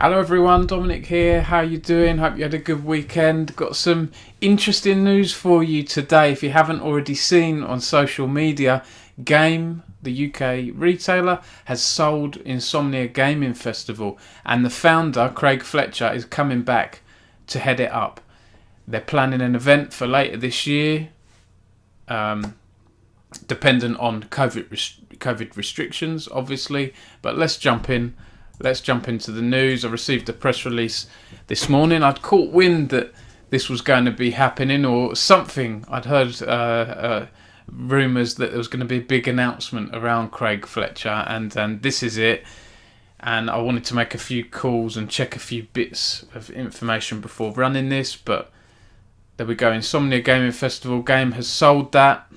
Hello everyone, Dominic here. How you doing? Hope you had a good weekend. Got some interesting news for you today. If you haven't already seen on social media, Game, the UK retailer, has sold Insomnia Gaming Festival, and the founder, Craig Fletcher, is coming back to head it up. They're planning an event for later this year, dependent on COVID restrictions, obviously. But let's jump in. Let's jump into the news. I received a press release this morning. I'd caught wind that this was going to be happening or something. I'd heard rumours that there was going to be a big announcement around Craig Fletcher, and this is it. And I wanted to make a few calls and check a few bits of information before running this, but there we go. Insomnia Gaming Festival. Game has sold that.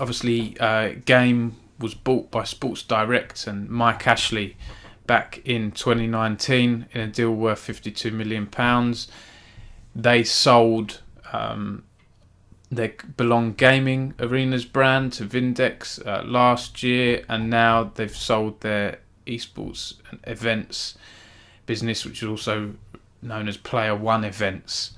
Obviously, Game was bought by Sports Direct and Mike Ashley back in 2019 in a deal worth £52 million. They sold their Belong Gaming Arenas brand to Vindex last year, and now they've sold their Esports and events business, which is also known as Player One Events.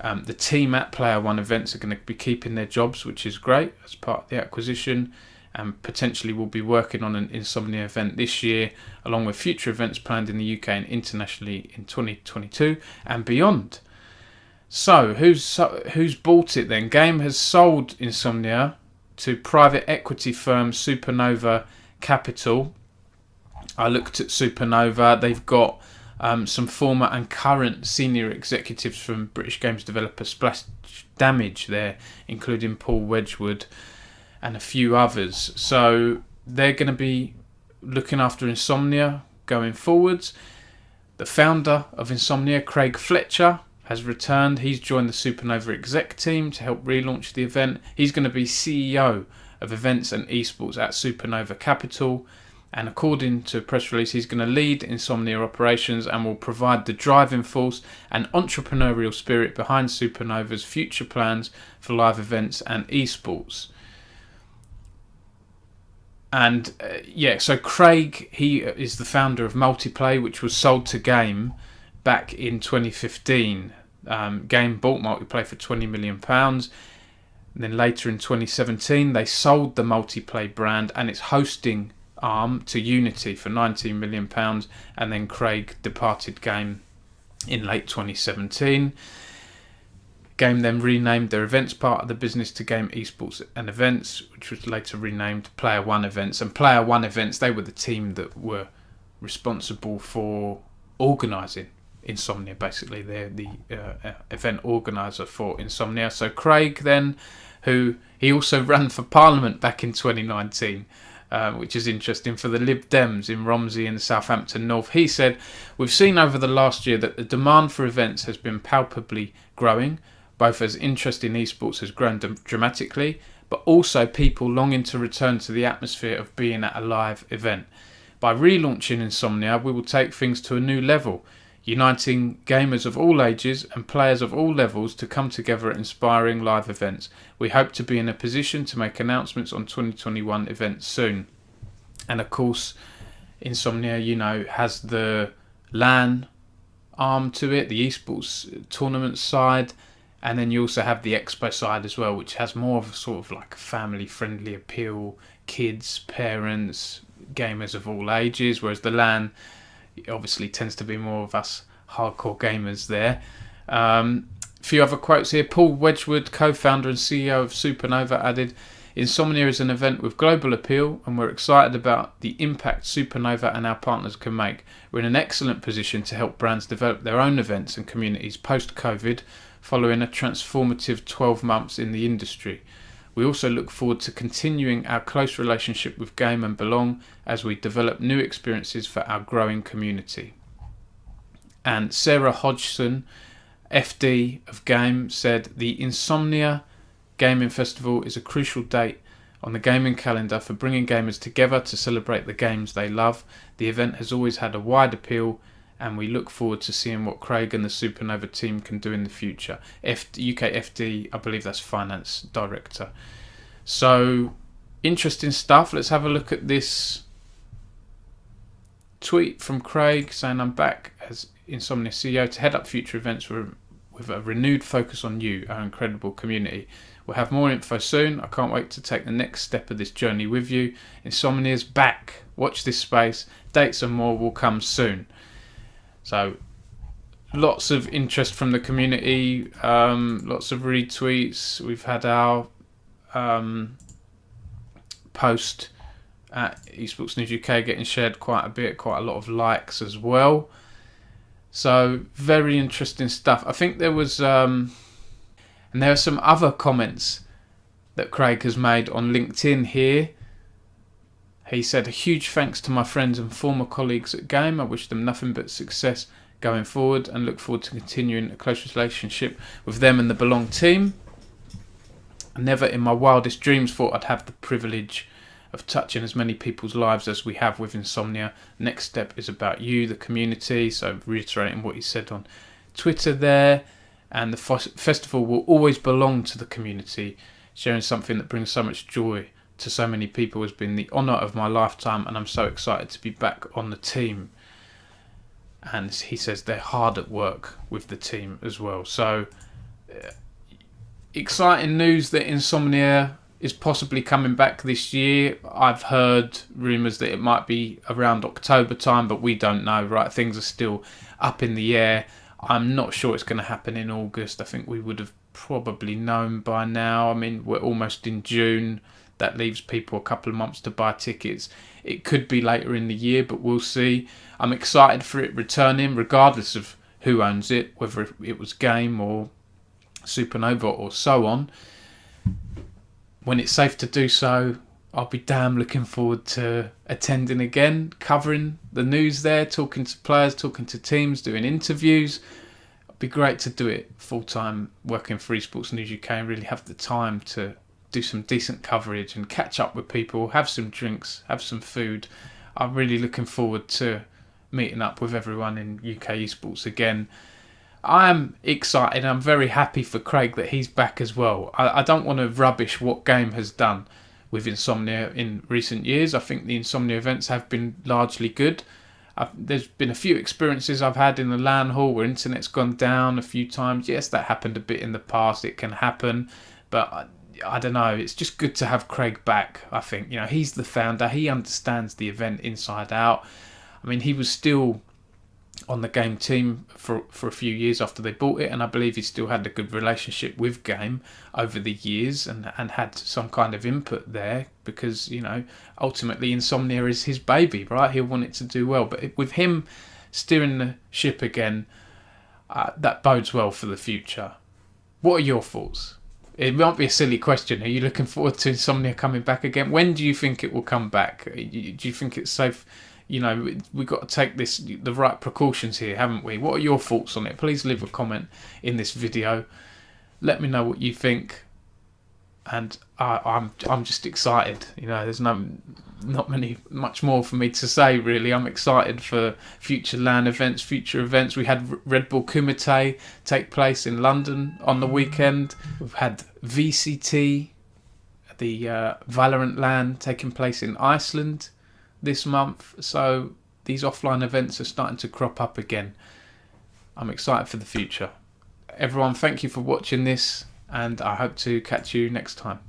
The team at Player One Events are going to be keeping their jobs, which is great as part of the acquisition, and potentially will be working on an Insomnia event this year, along with future events planned in the UK and internationally in 2022 and beyond. So, who's bought it then? Game has sold Insomnia to private equity firm Supernova Capital. I looked at Supernova. They've got some former and current senior executives from British games developer Splash Damage there, including Paul Wedgwood and a few others. So they're going to be looking after Insomnia going forwards. The founder of Insomnia, Craig Fletcher, has returned. He's joined the Supernova exec team to help relaunch the event. He's going to be CEO of events and esports at Supernova Capital. And according to a press release, he's going to lead Insomnia operations and will provide the driving force and entrepreneurial spirit behind Supernova's future plans for live events and esports. And so Craig, he is the founder of Multiplay, which was sold to Game back in 2015. Game bought Multiplay for £20 million. And then later in 2017, they sold the Multiplay brand and its hosting arm to Unity for £19 million. And then Craig departed Game in late 2017. Game then renamed their events part of the business to Game Esports and Events, which was later renamed Player One Events. And Player One Events, they were the team that were responsible for organising Insomnia. Basically, they're the event organiser for Insomnia. So Craig then, who he also ran for Parliament back in 2019, which is interesting, for the Lib Dems in Romsey and Southampton North. He said, "We've seen over the last year that the demand for events has been palpably growing, both as interest in esports has grown dramatically, but also people longing to return to the atmosphere of being at a live event. By relaunching Insomnia, we will take things to a new level, uniting gamers of all ages and players of all levels to come together at inspiring live events. We hope to be in a position to make announcements on 2021 events soon." And of course, Insomnia, has the LAN arm to it, the esports tournament side, and then you also have the expo side as well, which has more of a sort of like family-friendly appeal, kids, parents, gamers of all ages, whereas the LAN obviously tends to be more of us hardcore gamers there. A few other quotes here. Paul Wedgwood, co-founder and CEO of Supernova, added, "Insomnia is an event with global appeal, and we're excited about the impact Supernova and our partners can make. We're in an excellent position to help brands develop their own events and communities post-COVID, following a transformative 12 months in the industry. We also look forward to continuing our close relationship with Game and Belong as we develop new experiences for our growing community." And Sarah Hodgson, FD of Game, said, "The Insomnia Gaming Festival is a crucial date on the gaming calendar for bringing gamers together to celebrate the games they love. The event has always had a wide appeal, and we look forward to seeing what Craig and the Supernova team can do in the future." UK FD, I believe that's Finance Director. So, interesting stuff. Let's have a look at this tweet from Craig saying, I'm back as Insomnia CEO to head up future events with a renewed focus on you, our incredible community. We'll have more info soon. I can't wait to take the next step of this journey with you. Insomnia's back. Watch this space. Dates and more will come soon. So lots of interest from the community, lots of retweets. We've had our post at Esports News UK getting shared quite a bit, quite a lot of likes as well. So very interesting stuff. I think there was, and there are some other comments that Craig has made on LinkedIn here. He said, a huge thanks to my friends and former colleagues at Game. I wish them nothing but success going forward and look forward to continuing a close relationship with them and the Belong team. I never in my wildest dreams thought I'd have the privilege of touching as many people's lives as we have with Insomnia. Next step is about you, the community. So reiterating what he said on Twitter there. And the festival will always belong to the community. Sharing something that brings so much joy to so many people has been the honour of my lifetime, and I'm so excited to be back on the team. And he says they're hard at work with the team as well. So exciting news that Insomnia is possibly coming back this year. I've heard rumours that it might be around October time, but we don't know, right? Things are still up in the air. I'm not sure it's going to happen in August. I think we would have probably known by now. I mean, we're almost in June. That leaves people a couple of months to buy tickets. It could be later in the year, but we'll see. I'm excited for it returning, regardless of who owns it, whether it was Game or Supernova or so on. When it's safe to do so, I'll be damn looking forward to attending again, covering the news there, talking to players, talking to teams, doing interviews. It'd be great to do it full-time, working for Esports News UK and really have the time to do some decent coverage and catch up with people, have some drinks, have some food. I'm really looking forward to meeting up with everyone in UK Esports again. I'm excited. I'm very happy for Craig that he's back as well. I don't want to rubbish what Game has done with Insomnia in recent years. I think the Insomnia events have been largely good. There's been a few experiences I've had in the LAN hall where internet's gone down a few times. Yes, that happened a bit in the past. It can happen. But I don't know. It's just good to have Craig back, I think. You know, he's the founder. He understands the event inside out. I mean, he was still on the Game team for a few years after they bought it, and I believe he still had a good relationship with Game over the years and had some kind of input there because, you know, ultimately Insomnia is his baby, right? He'll want it to do well. But with him steering the ship again, that bodes well for the future. What are your thoughts? It might be a silly question. Are you looking forward to Insomnia coming back again? When do you think it will come back? Do you think it's safe? You know, we've got to take the right precautions here, haven't we? What are your thoughts on it? Please leave a comment in this video. Let me know what you think. And I'm just excited. You know, there's not much more for me to say, really. I'm excited for future LAN events, future events. We had Red Bull Kumite take place in London on the weekend. We've had VCT, the Valorant LAN, taking place in Iceland this month. So these offline events are starting to crop up again. I'm excited for the future. Everyone, thank you for watching this, and I hope to catch you next time.